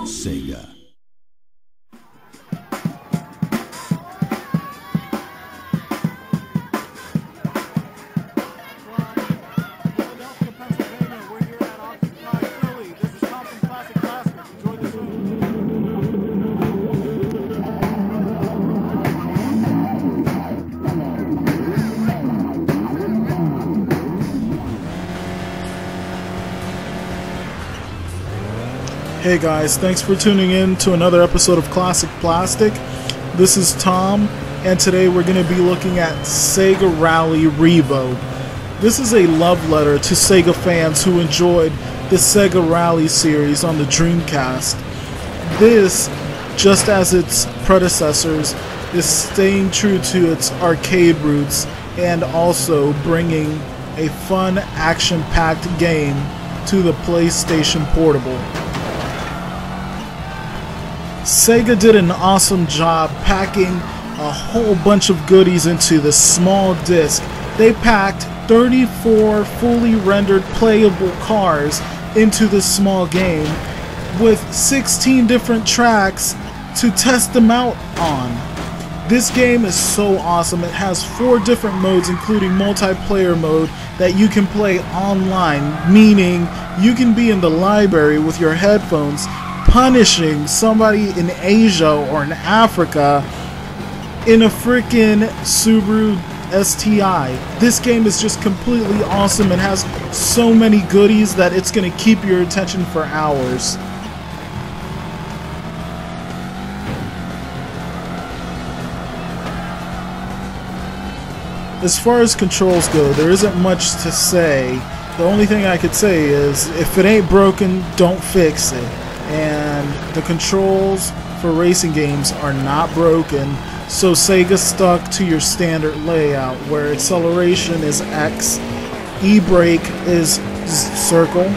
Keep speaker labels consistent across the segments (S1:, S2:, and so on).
S1: Sega.
S2: Hey guys, thanks for tuning in to another episode of Classic Plastik. This is Tom, and today we're going to be looking at Sega Rally Revo. This is a love letter to Sega fans who enjoyed the Sega Rally series on the Dreamcast. This, just as its predecessors, is staying true to its arcade roots and also bringing a fun, action-packed game to the PlayStation Portable. Sega did an awesome job packing a whole bunch of goodies into this small disc. They packed 34 fully rendered playable cars into this small game with 16 different tracks to test them out on. This game is so awesome. It has 4 different modes, including multiplayer mode that you can play online, meaning you can be in the library with your headphones punishing somebody in Asia or in Africa in a freaking Subaru STI. This game is just completely awesome and has so many goodies that it's going to keep your attention for hours. As far as controls go, there isn't much to say. The only thing I could say is, if it ain't broken, don't fix it. And the controls for racing games are not broken, so Sega stuck to your standard layout where acceleration is X, E-brake is circle,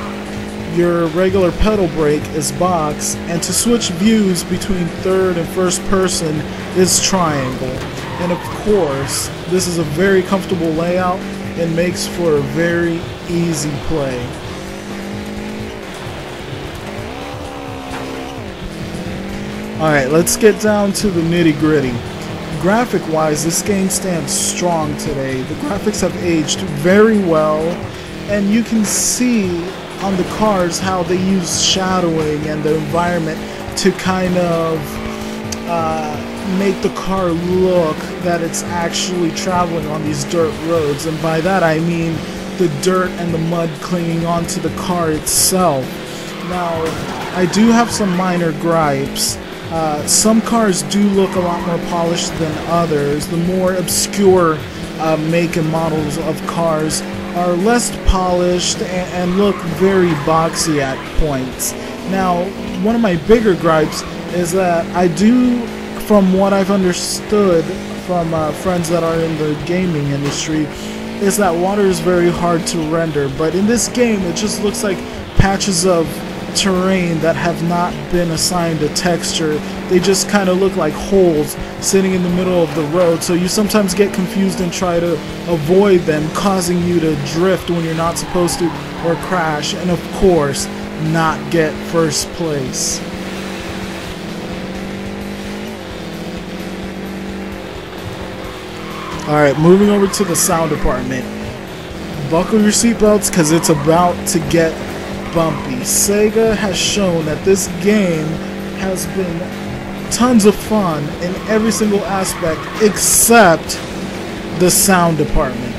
S2: your regular pedal brake is box, and to switch views between third and first person is triangle. And of course, this is a very comfortable layout and makes for a very easy play. Alright, let's get down to the nitty-gritty. Graphic-wise, this game stands strong today. The graphics have aged very well, and you can see on the cars how they use shadowing and the environment to kind of make the car look that it's actually traveling on these dirt roads. And by that I mean the dirt and the mud clinging onto the car itself. Now, I do have some minor gripes. Some cars do look a lot more polished than others. The more obscure make and models of cars are less polished and look very boxy at points. Now, one of my bigger gripes is that I do, from what I've understood from friends that are in the gaming industry, is that water is very hard to render. But in this game, it just looks like patches of terrain that have not been assigned a texture. They just kind of look like holes sitting in the middle of the road, so you sometimes get confused and try to avoid them, causing you to drift when you're not supposed to, or crash, and of course not get first place. Alright, moving over to the sound department. Buckle your seatbelts because it's about to get bumpy. Sega has shown that this game has been tons of fun in every single aspect except the sound department.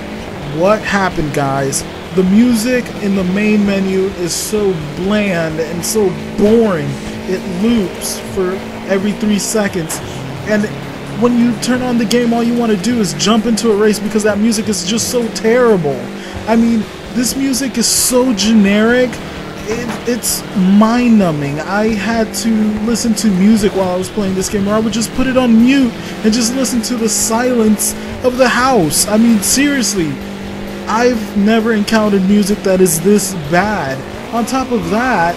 S2: What happened, guys? The music in the main menu is so bland and so boring. It loops for every 3 seconds, and when you turn on the game, all you want to do is jump into a race because that music is just so terrible. I mean, this music is so generic. It's mind-numbing. I had to listen to music while I was playing this game, or I would just put it on mute and just listen to the silence of the house. I mean, seriously, I've never encountered music that is this bad. On top of that,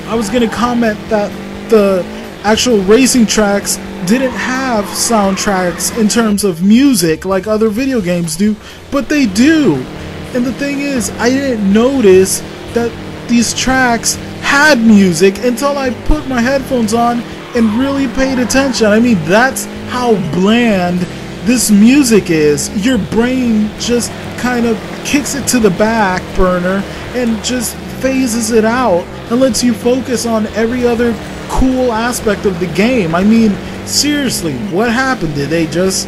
S2: I was going to comment that the actual racing tracks didn't have soundtracks in terms of music like other video games do, but they do. And the thing is, I didn't notice that these tracks had music until I put my headphones on and really paid attention. I mean, that's how bland this music is. Your brain just kind of kicks it to the back burner and just phases it out and lets you focus on every other cool aspect of the game. I mean, seriously, what happened? Did they just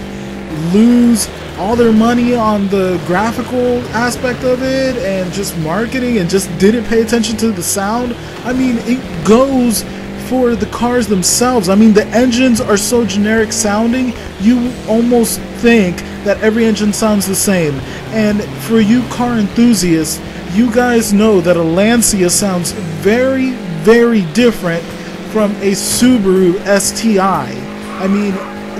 S2: lose all their money on the graphical aspect of it and just marketing and just didn't pay attention to the sound? I mean, it goes for the cars themselves. I mean, the engines are so generic sounding, you almost think that every engine sounds the same. And for you car enthusiasts, you guys know that a Lancia sounds very, very different from a Subaru STI. I mean,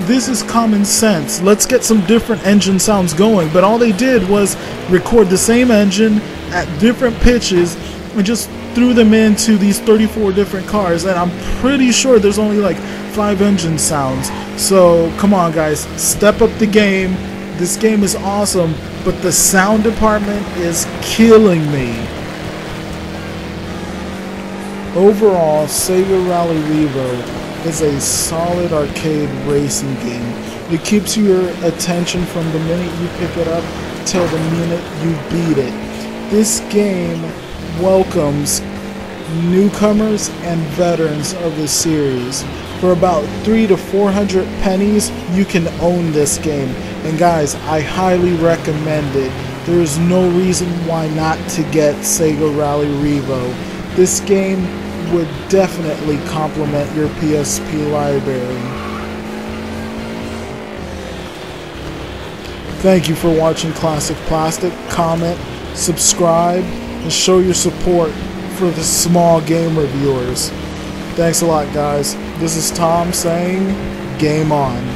S2: this is common sense. Let's get some different engine sounds going. But all they did was record the same engine at different pitches and just threw them into these 34 different cars, and I'm pretty sure there's only like 5 engine sounds. So come on guys, step up the game. This game is awesome, but the sound department is killing me. Overall, Sega Rally Revo is a solid arcade racing game. It keeps your attention from the minute you pick it up till the minute you beat it. This game welcomes newcomers and veterans of the series. For about 300 to 400 pennies, you can own this game. And guys, I highly recommend it. There is no reason why not to get Sega Rally Revo. This game would definitely complement your PSP library. Thank you for watching Klassic Plastik. Comment, subscribe, and show your support for the small game reviewers. Thanks a lot, guys. This is Tom saying, game on.